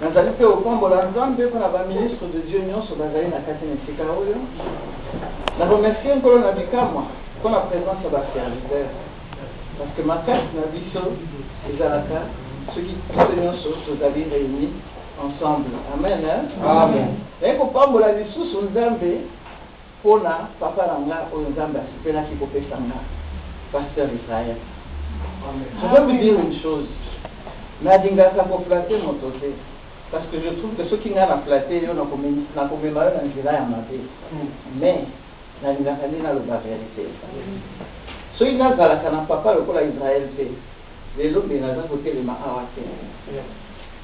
nazali mpe okombola nzambe mpona baministre de Dieu nyonso bazali na kati na esika oyo. Na remercie nkolo na bikamwa mpona présence ya baserviteur parce que makasi na biso ezalaka soki biso nyonso tozali réunis ensemble. Amen. Amen. Naye kopambola lisusu nzambe mpona papa na nga oyo nzambe asepelaki kopesa nga pasteur Israël. Je veux vous dire une chose. Nadingaka pour flatter mon côté. Parce que je trouve que ceux qui n'ont pas flatté, ils n'ont pas commémoré dans le village à ma vie. Mais, Nadingaka n'a pas la vérité. Ceux qui n'ont pas papa, le peuple Israël fait. Les lots de Nazar côté les Mahawate.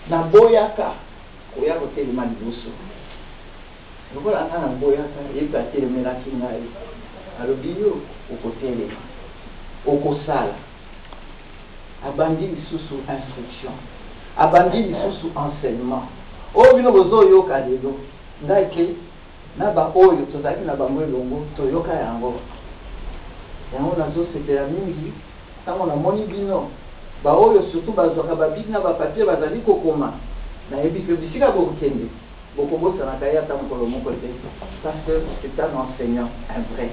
Na boyaka, koya côté les Malibuso. Le peuple a un boyaka, il est placé le Melakinai. Alors, bio, au côté les au Kosala. Abandi lisusu instruction, abandi lisusu enseignement. Oyo bino bozoyoka lelo ngai ke na ba oyo tozalaki na bango elongo toyoka yango nazosepela mingi ntango namoni bino ba oyo surtout bazwaka babiki na bapapier bazali kokoma nayebi ke bisika bokokende bokobosanaka ye ata mokolo moko te parce que c'est un enseignant, un vrai.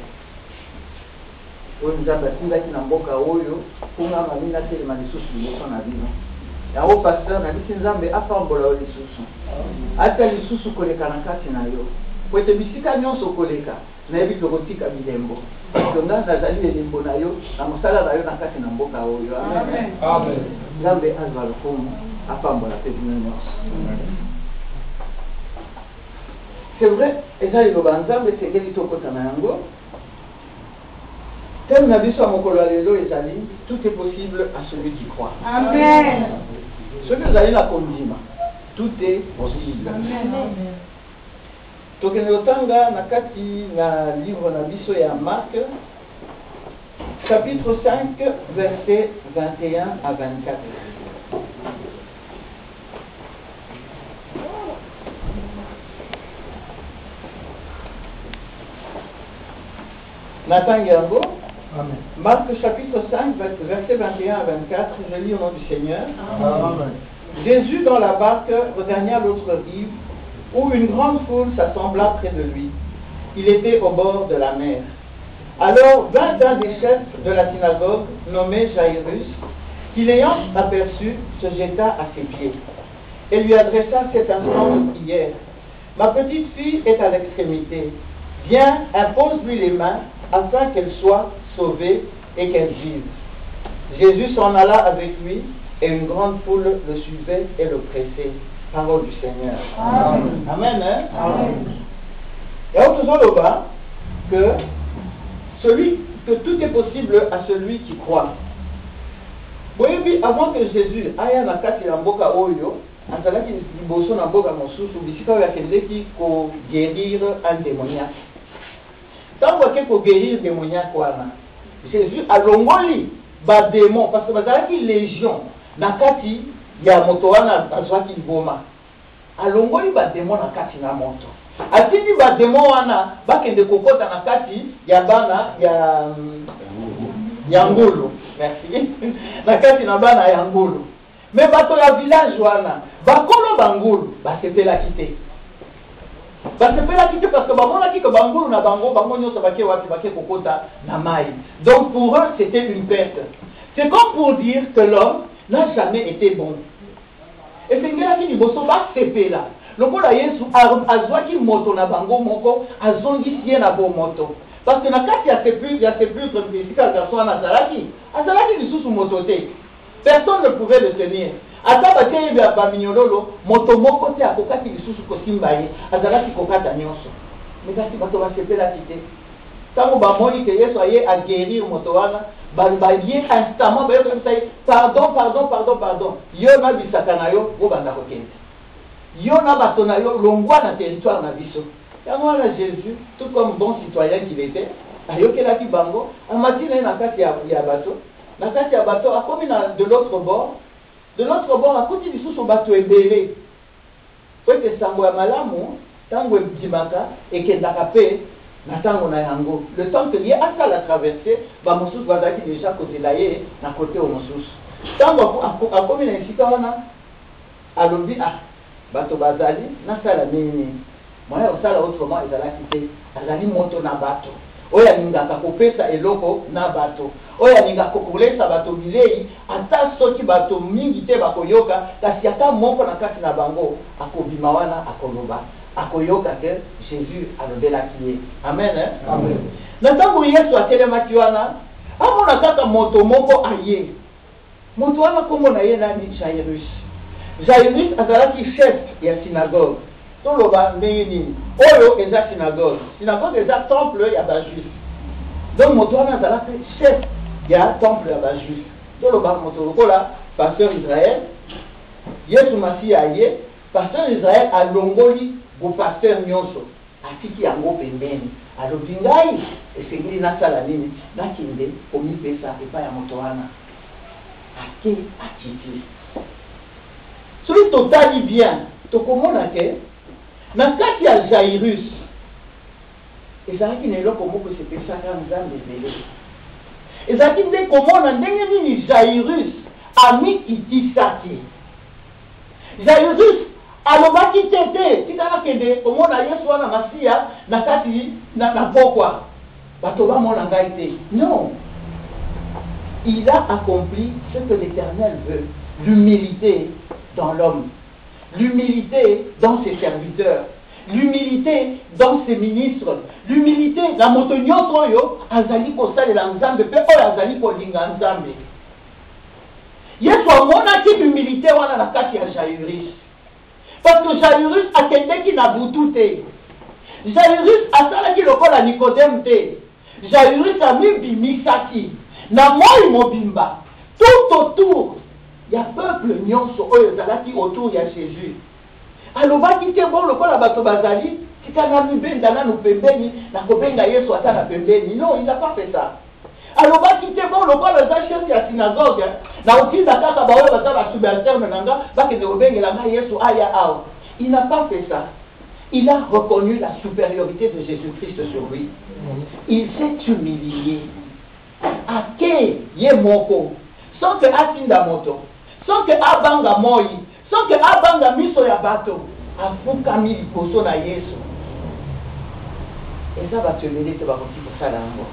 Oyo nzambe atindaki na mboka oyo mpona malinga telema lisusu liboso na bino yango pasteur nabisi nzambe apambola oyo lisusu ata lisusu koleka na kati na yo po ete bisika nyonso koleka nayebi tokotika bilembo to nga nazali elembo na yo na mosala na yo na kati na mboka oyo. Amen. Nzambe azwa lokumu apambola mpe bino nyonso. C'est vrai eza liloba nzambe esengeli tokota na yango. Tel n'a vu ça mon colorelo et Zali, tout est possible à celui qui croit. Amen. Ce que vous allez la condima, tout est possible. Amen. Tokenotanga nakati na livre na biso ya Marc, chapitre 5, versets 21 à 24. Nathan Gerbo. Amen. Marc chapitre 5, versets 21 à 24, je lis au nom du Seigneur. Amen. Jésus dans la barque regagna l'autre rive, où une grande foule s'assembla près de lui. Il était au bord de la mer. Alors vint un des chefs de la synagogue, nommé Jairus, qui l'ayant aperçu, se jeta à ses pieds et lui adressa cette instant de prière. Ma petite fille est à l'extrémité. Viens, impose-lui les mains, afin qu'elle soit sauvée et qu'elle vive. Jésus s'en alla avec lui, et une grande foule le suivait et le pressait. Parole du Seigneur. Amen. Amen. Hein? Amen. Et on nous en que tout est possible à celui qui croit. Oui, avant que Jésus aille na kati ya mboka oyo, azalaki liboso na mboka mosusu bisika oyo akendeki ko guérir un démoniaque. Tant que guérir démoniaque wana, Jésus alongoli ba démon parce que bazalaki légion nakati ya moto wana azwaki boma. Alongoli ba démon nakati na moto. Atindi ba démon wana bakende kokota nakati ya bana ya ngulu. Merci. Nakati na bana ya ngulu. Mais bato ya village wana bakolo bangulu basepela kite. Parce que bamonaki que bangulu na bango nyonso bake wapi bake kokota na mai. Donc pour eux c'était une perte. C'est comme pour dire que l'homme n'a jamais été bon. Et c'est ngela ki boso ba sepela. Lokola Yesu azwaki moto na bango moko azongisi na bo moto. Parce que na kati ya sepulcre physique garçon na azalaki lisusu moto te. Personne ne pouvait le tenir. Ata bateye ba minyololo moto moko te akokaki lisusu kosimba ye azalaki kokata nyonso. Mais kasi bato basepela kite. Tango bamoni ke Yesu aye a guérir moto wana baye instamment baye comme ça pardon. Yo na bisaka na yo bo banda kokende. Yo na bato na yo longwa na territoire na biso. Yango wana Jésus, tout comme bon citoyen qu'il était, ayokelaki bango amatine na kati ya bato. Na kati ya bato akomi na de l'autre bord. De l'autre bord, à côté du sous-bateau est belé. Faut que sango ya malamu, tango ebimaka, et que ndakape, na tango na yango. Le temps que lié à ça la traversée, ba mosus bazaki déjà côté laye, na côté au mosus. Tango akomi na esika wana alobi bato bazali nasala nini moya osala autrement ezalaki te azali moto na bato oyo alingaka kopesa eloko na bato oyo alingaka kolesa bato bilei ata soki bato mingi te bakoyoka kasi ata moko na kati na bango akobima wana akoloba akoyoka ke Jésus alobelaki ye. Amen. Amen. Na ntango Yesu atelemaki wana amona kaka moto moko aye. Moto wana kombo na ye nani? Jairus. Jairus azalaki chef ya synagogue. Toloba ndenge nini oyo eza synagogue. Synagogue eza temple ya bajuif. Donc moto wana azalaki chef ya temple ya bajuif. Toloba moto lokola pasteur Israël. Yesu Masiya aye. Pasteur Israël alongoli bo pasteur nyonso. Atiki yango pembeni. Alobi ngai esengeli nasala nini nakinde komipesa epai ya moto wana. Ake atiti. Soki totali bien tokomona ke na kati ya Jairus ezalaki na eloko moko esepesaka nzambe ebele. Ezalaki nde komona ndenge nini Jairus amikitisaki. Jairus alobaki tete tikala kende komona Yesu wana Masiya na kati na pokwa bato bamona ngai te. Non, il a accompli ce que l'Éternel veut, l'humilité dans l'homme, l'humilité dans ses serviteurs, l'humilité dans ses ministres, l'humilité na moto nyonso oyo azali kosalela nzambe pe oyo azali kolinga nzambe. Yesu amonaki l'humilité wana na kati ya Jairus. Parce que Jairus akendeki na butu te. Jairus asalaki lokola Nicodème te. Jairus amibimisaki na moi mobimba tout autour ya peuple nyonso oyo ezalaki autour ya Jésus. Alobaki te bon lokola bato bazali tika na mibenda nanu pembeni na kobenga Yesu ata na pembeni. Non, il n'a pas fait ça. Alobaki te bon lokola za chef ya synagogue na otinda kaka baoyo baza ba subalterne nanga bakende kobengela ngai Yesu aya awa. Il n'a pas fait ça. Il a reconnu la supériorité de Jésus-Christ sur lui. Il s'est humilié. Ake ye moko sans que atinda moto, sans que abanga moi, sans que abanga miso ya bato, afukami liboso na Yesu. Eza bato ebele te bakoki kosala yango.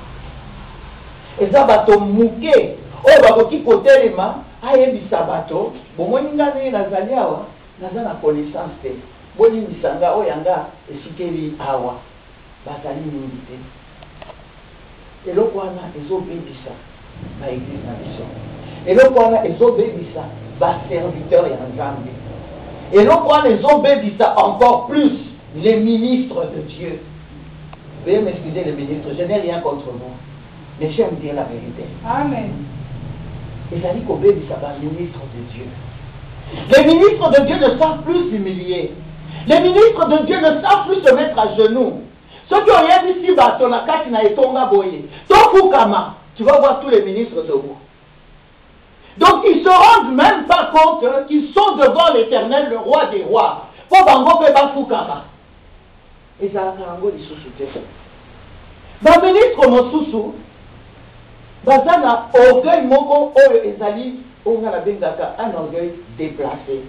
Eza bato muke oyo bakoki kotelema ayebisa bato bomoni nga ndenge nazali awa naza na connaissance te bolimbisa nga oyo yanga esikeli awa bazali mingi te. Eloko wana ezobebisa baeglise na biso. Eloko wana ezobebisa baserviteur ya Nzambe. Eloko wana ezobebisa encore plus les ministres de Dieu. Veuillez m'excuser les ministres, je n'ai rien contre vous. Mais j'aime dire la vérité. Amen. Ezali kobebisa baministres de Dieu. Les ministres de Dieu ne savent plus s'humilier. Les ministres de Dieu ne savent plus se mettre à genoux. Ceux qui ont rien dit si bateau na kati na etonga boye. Tofukama, tu vas voir tous les ministres debout. Donc ils se rendent même pas compte qu'ils sont devant l'Éternel, le roi des rois. Pour bango pe bafukama. Et ça a rango lisusu te. Ba ministre mosusu bazana orgueil moko oyo ezali onga la bengaka un orgueil déplacé.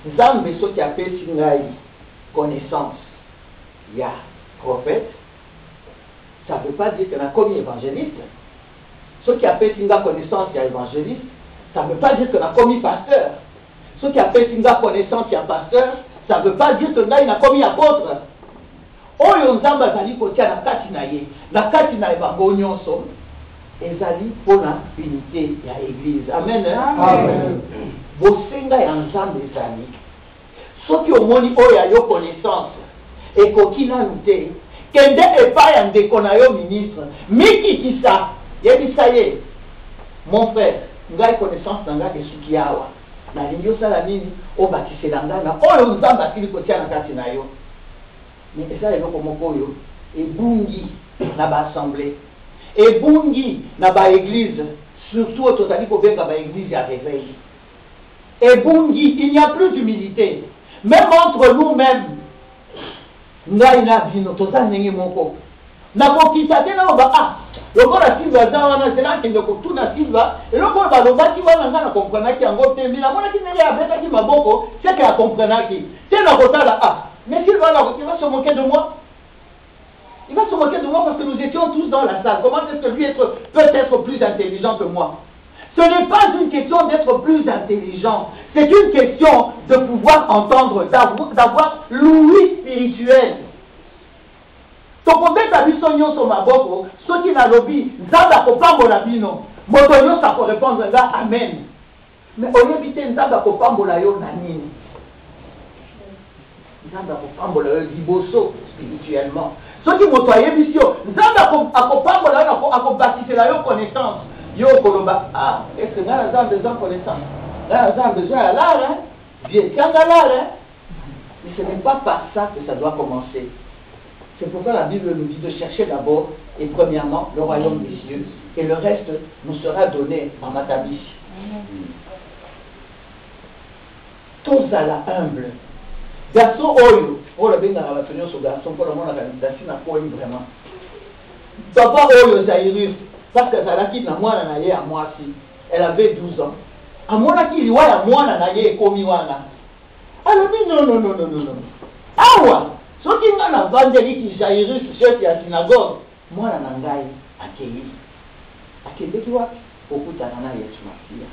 Nzambe soki apesi ngai connaissance ya prophète, ça ne veut pas dire qu'on a commis évangéliste. Ceux qui appellent une connaissance, il y a évangéliste, ça ne veut pas dire qu'on a commis pasteur. Ceux qui appellent une connaissance, il y a pasteur, ça ne veut pas dire qu'on a commis apôtre. Oyo nzamba zali kotia na kati na ye, na kati na ebango nyonso, ezali pona unité ya église. Amen. Amen. Bosenga ya nzambe ezali. Soki omoni oyo ayo connaissance, ekoki nanu te kende epai ya ndeko na yo ministre mikitisa yebisa ye mon frère ngai connaissance na ngai esuki awa nalingi osala nini obakisela ngai na oyo nzambe asili kotia na kati na yo. Mais eza eloko moko oyo ebungi na baassemblée, ebungi na baéglise, surtout tozali kobenga baéglise ya réveil. Ebungi, il n'y a plus d'humilité même entre nous-mêmes. Ngai na bino toza ndenge moko nakokita te naloba lokola Silva aza wana zela akende kotuna Silva eloko oyo balobaki wana nga nakomprenaki yango te mbi namonaki ndenge abetaki maboko seke akomprenaki te nakotala mais Silva il va se moquer de moi. Il va se moquer de moi parce que nous étions tous dans la salle. Comment est-ce que lui peut être plus intelligent que moi? Ce n'est pas une question d'être plus intelligent. C'est une question de pouvoir entendre, d'avoir l'ouïe spirituelle. Tokobeta biso nyonso maboko, soki na lobi, nzambe akopambola bino. Moto nyonso akorépondre nga amen. Mais oyebi te nzambe akopambola yo na nini? Nzambe akopambola yo liboso spirituellement. Soki moto ayebi yo, nzambe akopambola yo akobakisela yo connaissance. Yo koloba, est-ce que nga naza besoin de connaissance? Nga naza besoin ya l'art, hein? Bien, kanga l'art, hein? Mais ce n'est pas par ça que ça doit commencer. C'est pourquoi la Bible nous dit de chercher d'abord et premièrement le royaume des cieux et le reste nous sera donné en Matabishi. Tozala humble. Garçon oyo, oh le benga la tenir sur garçon pour le monde la na quoi vraiment. D'abord oyo Zairus parce que Zalaki na mwana na ye à moi si elle avait 12 ans. À mwana ki liwa ya mwana na ye komi wana. Alors non. Awa soki nga na vandeli ki Jairus chef ya synagogue mwana na ngai akendeki wapi okutana na Yesu Masia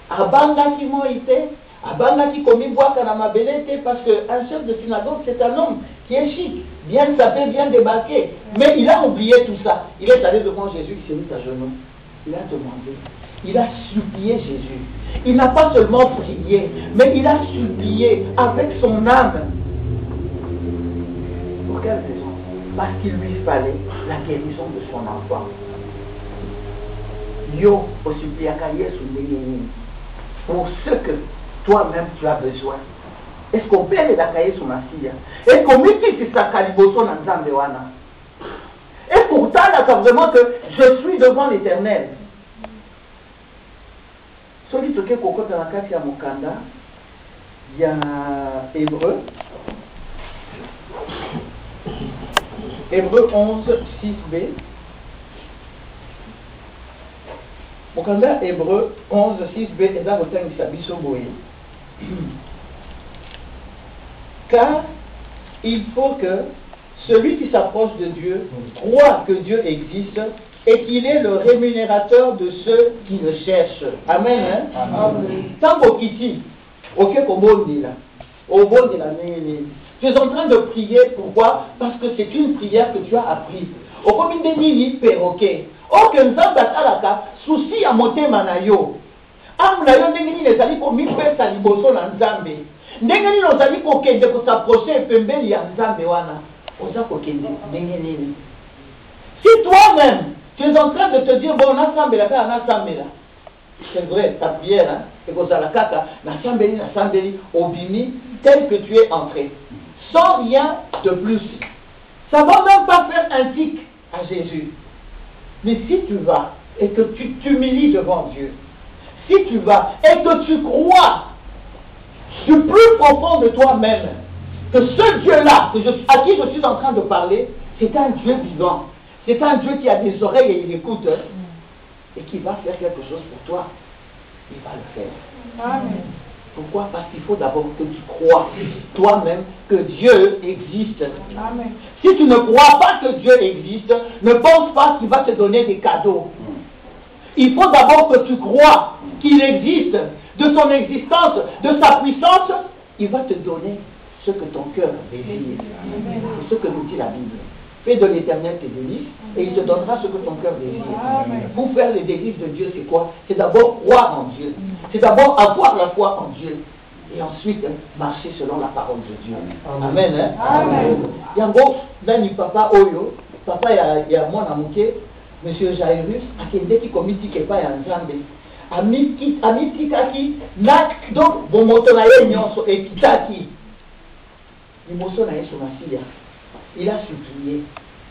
abangaki moi te abangaki komibwaka na mabele te parce que un chef de synagogue c'est un homme qui est chic, bien sapé, bien débarqué, mais il a oublié tout ça. Il est allé devant Jésus, il s'est mis à genoux, il a demandé, il a supplié Jésus. Il n'a pas seulement prié, mais il a supplié avec son âme. Pour quelle raison? Parce qu'il lui fallait la guérison de son enfant. Yo, au suppliaka Yesu nini pour ce que toi-même tu as besoin. Est-ce qu'on peut aller dans son Masia? Est-ce qu'on met qui sa caliboson en Zambewana? Est-ce qu'on t'a vraiment que je suis devant l'Éternel? Celui qui est cocotte dans la carte, il y a Mokanda, il y a Hébreu. Hébreu 11, 6b. Mokanda Hébreu 11, 6b, et là, vous avez un sabiso boye. Car il faut que celui qui s'approche de Dieu croit que Dieu existe et qu'il est le rémunérateur de ceux qui le cherchent. Amen. Hein? Amen. Tant qu'au-kiti, tu es en train de prier, pourquoi? Parce que c'est une prière que tu as apprise. Au combien de nini perroquet. Or que nous avons alaka souci à monter manayo. Amnayo ndengini nezali ko mipesa liboso na Nzambe. Ndengini nozali ko kende ko s'approcher pembeli ya Nzambe wana. Oza ko kende ndengini. Si toi-même tu es en train de te dire bon nasambela ka nasambela. C'est vrai, ta prière hein, et ko zala kaka nasambeli obimi tel que tu es entré. Sans rien de plus. Ça va même pas faire un tic à Jésus. Mais si tu vas et que tu t'humilies devant Dieu, si tu vas et que tu crois du plus profond de toi-même que ce Dieu-là à qui je suis en train de parler, c'est un Dieu vivant, c'est un Dieu qui a des oreilles et il écoute et qui va faire quelque chose pour toi, il va le faire. Amen. Pourquoi? Parce qu'il faut d'abord que tu crois toi-même que Dieu existe. Amen. Si tu ne crois pas que Dieu existe, ne pense pas qu'il va te donner des cadeaux. Il faut d'abord que tu crois qu'il existe, de son existence, de sa puissance. Il va te donner ce que ton cœur désire. C'est ce que nous dit la Bible. Fais de l'Éternel tes délices et il te donnera ce que ton cœur désire. Amen. Pour faire les délices de Dieu, c'est quoi? C'est d'abord croire en Dieu. C'est d'abord avoir la foi en Dieu. Et ensuite, marcher selon la parole de Dieu. Amen. Amen. Amen. Yango, Dani Papa Oyo, Papa y a moi namuke, Monsieur Jairus, akende ki komiti kepa ya Nzambe. Amiti kaki, nak donc bon moto na ye nyonso ekitaki. Limoso na Yesu Masia. Il a supplié.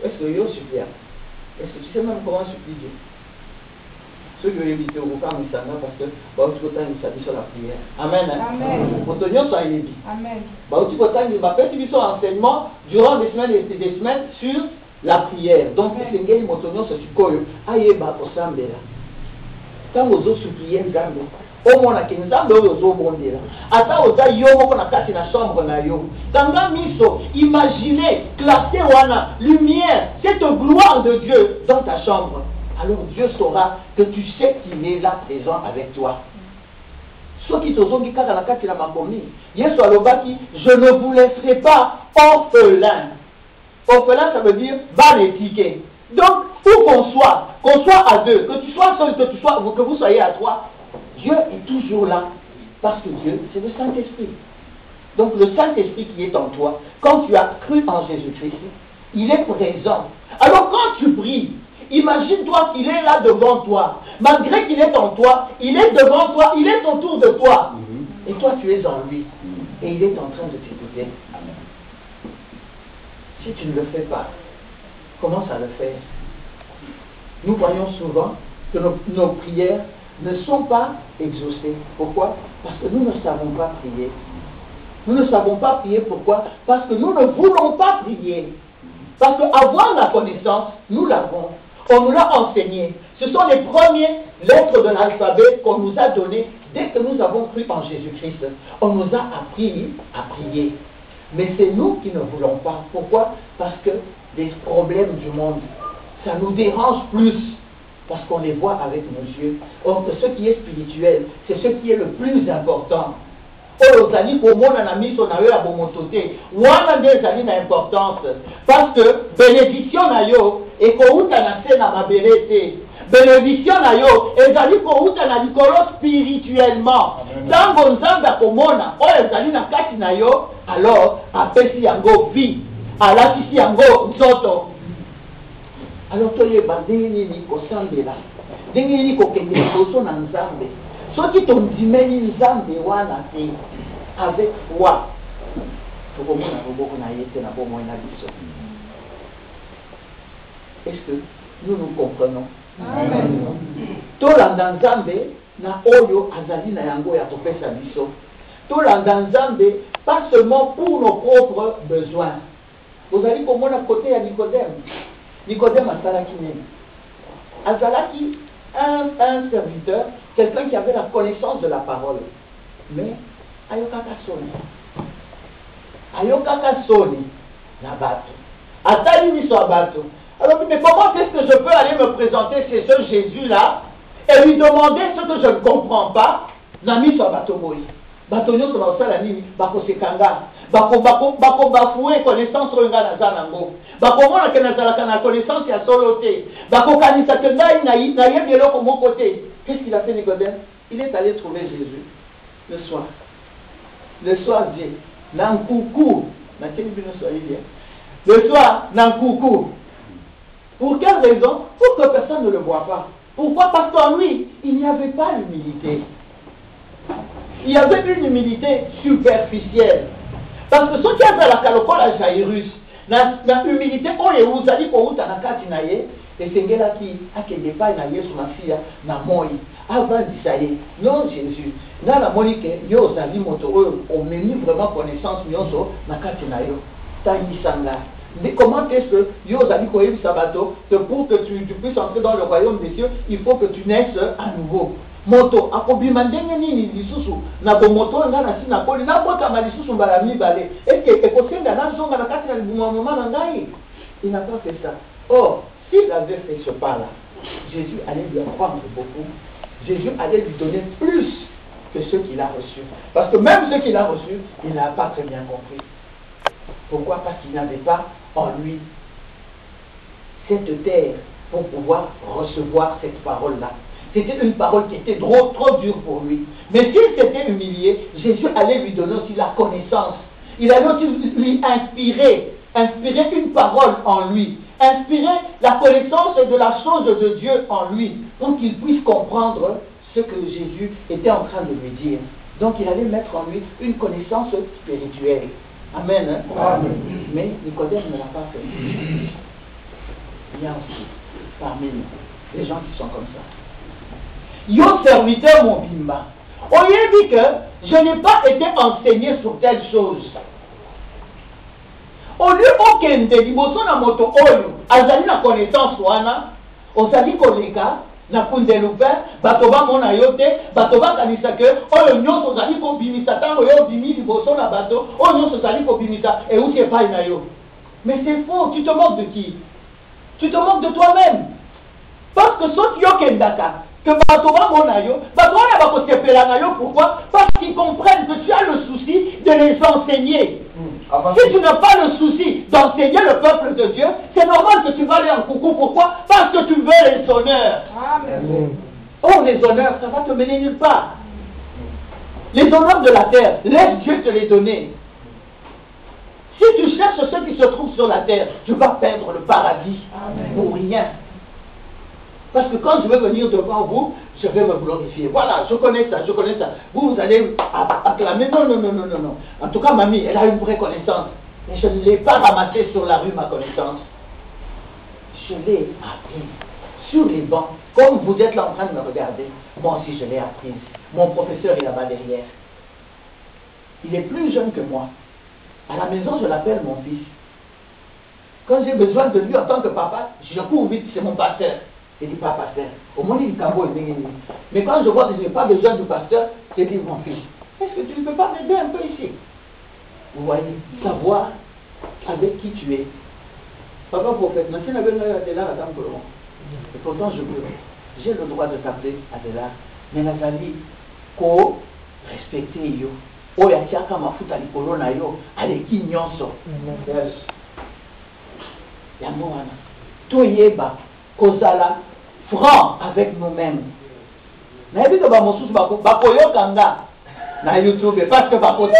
Est-ce que yo supplie? Est-ce que tu sais même comment supplier? Ceux qui ont évité au repas Missana parce que tu peux t'en sur la prière. Amen. Amen. Pour tenir ça il dit. Amen. Tu peux t'en enseignement durant des semaines et des semaines sur la prière. Donc, Sengeli Motonyo Sosikoyo, Ayeba Osambela. Tant aux autres suppliés, Nzambe. Au moins, la Nzambe aux autres bondela. Ata oza yomo qu'on a cassé la chambre na yo. Tanga miso, imaginez, classer wana, lumière, cette gloire de Dieu dans ta chambre. Alors Dieu saura que tu sais qu'il est là présent avec toi. Ceux qui te sont dit car la carte il a makomi. Yesu alobaki, je ne vous laisserai pas orphelin. Orphelin, ça veut dire bas les tickets. Donc, où qu'on soit à deux, que tu sois seul, que vous soyez à trois, Dieu est toujours là. Parce que Dieu, c'est le Saint-Esprit. Donc, le Saint-Esprit qui est en toi, quand tu as cru en Jésus-Christ, il est présent. Alors, quand tu pries, imagine-toi qu'il est là devant toi. Malgré qu'il est en toi, il est devant toi, il est autour de toi. Et toi, tu es en lui. Et il est en train de t'écouter. Si tu ne le fais pas, commence à le faire. Nous voyons souvent que nos prières ne sont pas exaucées. Pourquoi? Parce que nous ne savons pas prier. Nous ne savons pas prier. Pourquoi? Parce que nous ne voulons pas prier. Parce qu'avoir la connaissance, nous l'avons. On nous l'a enseigné. Ce sont les premières lettres de l'alphabet qu'on nous a données dès que nous avons cru en Jésus-Christ. On nous a appris à prier. Mais c'est nous qui ne voulons pas. Pourquoi? Parce que les problèmes du monde, ça nous dérange plus. Parce qu'on les voit avec nos yeux. Or, ce qui est spirituel, c'est ce qui est le plus important. Or, ozali komona na miso na yo ya bomotote, wana nde ezali na importance. Parce que bénédiction na yo ekouta na se na mabele te. Bénédiction na yo ezali kouta na likolo spirituellement. Tango nzambe akomona oyo ezali na kati na yo, alors apesi yango vie, alatisi yango nzoto. Alors toyeba ndenge nini kosambela, ndenge nini kokende liboso na nzambe. Soki tondimeli nzambe wana te avec foi, tokomona loboko na ye te na bomoi na biso. Est-ce que nous nous comprenons? Amen. Tolanda nzambe na oyo azali na yango ya kopesa biso. Tolanda nzambe pas seulement pour nos propres besoins. Vous allez komona côté ya Nicodème. Nicodème asalaki nini? Azalaki un serviteur, quelqu'un qui avait la connaissance de la parole. Mais ayokaka soni na bato. Atali miso a bato. Alors, mais comment est-ce que je peux aller me présenter chez ce Jésus-là et lui demander ce que je ne comprends pas? Nami so bato boyi. Bato nyoso na osala nini? Bako sekanga. Bako bafoué connaissance renga na zanango. Bako mona ke nazalaka na connaissance ya solo te. Bako kanisa ke ngai na yebi eloko mon côté. Qu'est-ce qu'il a fait Nicodème? Il est allé trouver Jésus le soir. Le soir dit, Nankoukou. Le soir, Nankoukou. Pour quelle raison? Pour que personne ne le voit pas. Pourquoi? Parce qu'en lui, il n'y avait pas l'humilité. Il y avait une humilité superficielle. Parce que ceux qui avaient la calocola Jairus, la humilité, on est où, zali ko uta na kati na ye, et sengela qui a que des pailles na yesu na fille na moi. Avant d'y non Jésus. Dans la monique, yo zali moto, on mène vraiment connaissance nyonso na kati na yo. Tangisanga. Mais comment est-ce que yo zali ko yebi sabato, que pour que tu puisses entrer dans le royaume des cieux, il faut que tu naisses à nouveau. Moto akobima ndenge nini lisusu na bomoto nga na sina koli na bota ma lisusu mbala mibale est-ce que ekosenga na zonga na kati na libumama na ngai? Il n'a pas fait ça. Or, s'il avait fait ce pas là, Jésus allait lui apprendre beaucoup. Jésus allait lui donner plus que ce qu'il a reçu. Parce que même ce qu'il a reçu, il n'a pas très bien compris. Pourquoi? Parce qu'il n'avait pas en lui cette terre pour pouvoir recevoir cette parole-là. C'était une parole qui était trop dure pour lui. Mais s'il s'était humilié, Jésus allait lui donner aussi la connaissance. Il allait aussi lui inspirer une parole en lui, inspirer la connaissance de la chose de Dieu en lui, pour qu'il puisse comprendre ce que Jésus était en train de lui dire. Donc il allait mettre en lui une connaissance spirituelle. Amen. Hein? Amen. Mais Nicodème ne l'a pas fait. Il y a aussi parmi nous des gens qui sont comme ça. Yo serviteur mon bimba. On lui a dit que je n'ai pas été enseigné sur telle chose. au lieu okende liboso na moto oyo azali na connaissance wana ozali koleka na kundelupe bato bamona yo te bato bakanisa ke oyo nyonso ozali kobimisa ntango yo obimi liboso na bato oyo nyonso ozali kobimisa euti epai na yo. Mais c'est faux, tu te moques de qui? Tu te moques de toi-même. Parce que soki yokendaka que bato bamona yo bato wana bakosepela na yo. Pourquoi? Parce qu'ils comprennent que tu as le souci de les enseigner. Si tu n'as pas le souci d'enseigner le peuple de Dieu, c'est normal que tu vas aller en coucou. Pourquoi? Parce que tu veux les honneurs. Amen. Oh, les honneurs, ça va te mener nulle part. Les honneurs de la terre, laisse Dieu te les donner. Si tu cherches ceux qui se trouvent sur la terre, tu vas perdre le paradis. Amen. Pour rien. Parce que quand je vais venir devant vous, je vais me glorifier. Voilà, je connais ça, je connais ça. Vous allez acclamer. Non, non, non, non, non, non. En tout cas, mamie, elle a une vraie connaissance. Mais je ne l'ai pas ramassée sur la rue, ma connaissance. Je l'ai apprise sur les bancs. Comme vous êtes là en train de me regarder, moi aussi je l'ai apprise. Mon professeur est là-bas derrière. Il est plus jeune que moi. À la maison, je l'appelle mon fils. Quand j'ai besoin de lui en tant que papa, je cours vite, c'est mon pasteur. Il dit pas pasteur. Au moins, il dit mais quand je vois que je n'ai pas besoin du pasteur, je dis mon fils, est-ce que tu ne peux pas m'aider un peu ici? Vous voyez, savoir avec qui tu es. Papa prophète, maintenant, et pourtant j'ai le droit de t'appeler Adela, mais Nathalie, ko respecter yo. Oya tiaka mafuta likolo na yo, aleki nyonso. Yes. Yango wana. Toyeba kozala franc avec nous-mêmes. Na yebi to ba mosusu bakoyokanga na YouTube parce que bakotia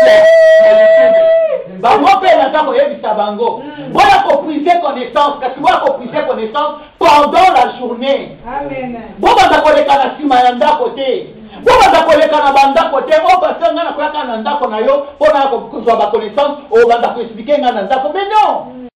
na YouTube. Ba mope na tako yebisa bango. Voilà ko priser connaissance, kasi voilà ko priser connaissance pendant la journée. Amen. Bo ba koleka na sima ya ndako te. Bo ba koleka na banda côté, o pasteur ngana ko yaka na ndako na yo, pona ko kuzwa ba connaissance, o banda ko expliquer ngana ndako, mais non.